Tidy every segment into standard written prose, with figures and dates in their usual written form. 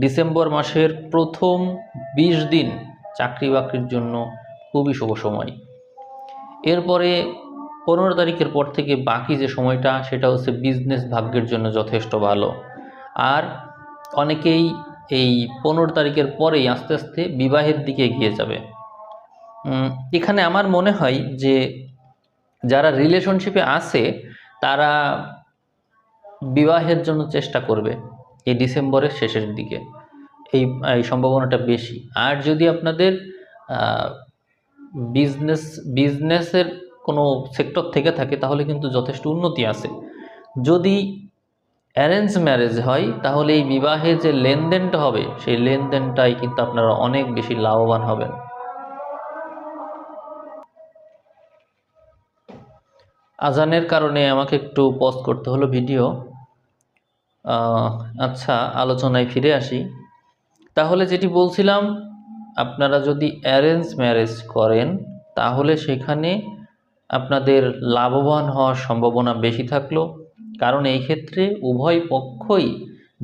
December মাসের প্রথম 20 দিন চাকরি বাকরির জন্য খুবই শুভ সময়। এরপরে 15 তারিখের পর থেকে বাকি যে সময়টা সেটা হচ্ছে বিজনেস ভাগ্যের জন্য যথেষ্ট ভালো। আর অনেকেই এই 15 তারিখের পরেই আস্তে আস্তে বিবাহের দিকে এগিয়ে যাবে। এখানে আমার মনে হয় যে যারা রিলেশনশিপে আছে তারা বিবাহের জন্য চেষ্টা করবে এই ডিসেম্বরের শেষের দিকে, এই সম্ভাবনাটা বেশি। আর যদি আপনাদের বিজনেসের কোনো সেক্টর থেকে থাকে তাহলে কিন্তু যথেষ্ট উন্নতি আছে। যদি অ্যারেঞ্জ ম্যারেজ হয় তাহলে এই বিবাহে যে লেনদেনটা হবে সেই লেনদেনটাই কিন্তু আপনারা অনেক বেশি লাভবান হবেন। আজানের কারণে আমাকে একটু পজ করতে হলো ভিডিও। আচ্ছা, আলোচনায় ফিরে আসি। তাহলে যেটি বলছিলাম, আপনারা যদি অ্যারেঞ্জ ম্যারেজ করেন তাহলে সেখানে আপনাদের লাভবান হওয়ার সম্ভাবনা বেশি থাকলো, কারণ এই ক্ষেত্রে উভয় পক্ষই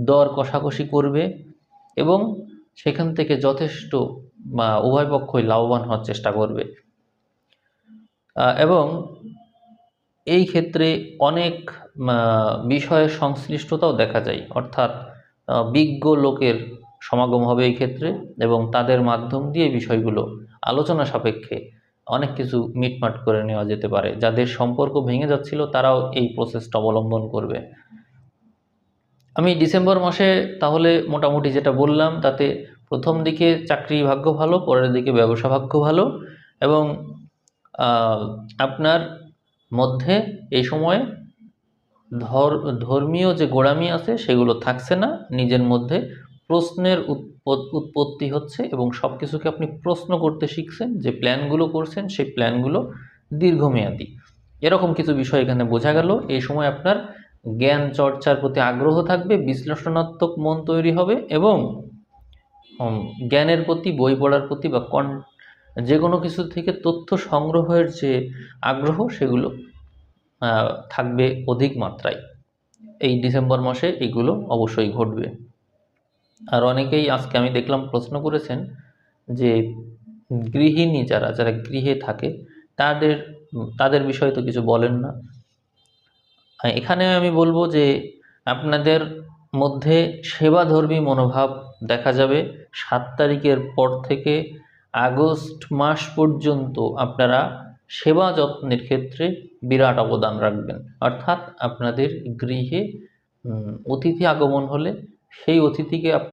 দর কষাকষি করবে এবং সেখান থেকে যথেষ্ট উভয় পক্ষই লাভবান হওয়ার চেষ্টা করবে। এবং এই ক্ষেত্রে অনেক বিষয়ের সংশ্লিষ্টতাও দেখা যায়, অর্থাৎ বিজ্ঞ লোকের সমাগম হবে এই ক্ষেত্রে এবং তাদের মাধ্যম দিয়ে বিষয়গুলো আলোচনা সাপেক্ষে অনেক কিছু মিটমাট করে নেওয়া যেতে পারে। যাদের সম্পর্ক ভেঙে যাচ্ছিল তারাও এই প্রসেসটা অবলম্বন করবে। আমি ডিসেম্বর মাসে তাহলে মোটামুটি যেটা বললাম তাতে প্রথম দিকে চাকরি ভাগ্য ভালো, পরের দিকে ব্যবসা ভাগ্য ভালো এবং আপনার মধ্যে এই সময়ে ধর্মীয় যে গোঁড়ামি আছে সেগুলো থাকছে না। নিজের মধ্যে প্রশ্নের উৎপত্তি হচ্ছে এবং সব কিছুকে আপনি প্রশ্ন করতে শিখছেন। যে প্ল্যানগুলো করছেন সেই প্ল্যানগুলো দীর্ঘমেয়াদী, এরকম কিছু বিষয় এখানে বোঝা গেল। এই সময় আপনার জ্ঞান চর্চার প্রতি আগ্রহ থাকবে, বিশ্লেষণাত্মক মন তৈরি হবে এবং জ্ঞানের প্রতি, বই পড়ার প্রতি বা যে কোনো কিছু থেকে তথ্য সংগ্রহের যে আগ্রহ সেগুলো থাকবে অধিক মাত্রায়। এই ডিসেম্বর মাসে এগুলো অবশ্যই ঘটবে। আর অনেকেই আজকে আমি দেখলাম প্রশ্ন করেছেন যে গৃহিণী যারা গৃহে থাকে তাদের বিষয়ে তো কিছু বলেন না। এখানে আমি বলবো যে আপনাদের মধ্যে সেবাধর্মী মনোভাব দেখা যাবে। 7 তারিখের পর থেকে আগস্ট মাস পর্যন্ত আপনারা সেবা যত্নের ক্ষেত্রে বিরাট অবদান রাখবেন। অর্থাৎ আপনাদের গৃহে অতিথি আগমন হলে সেই অতিথিকে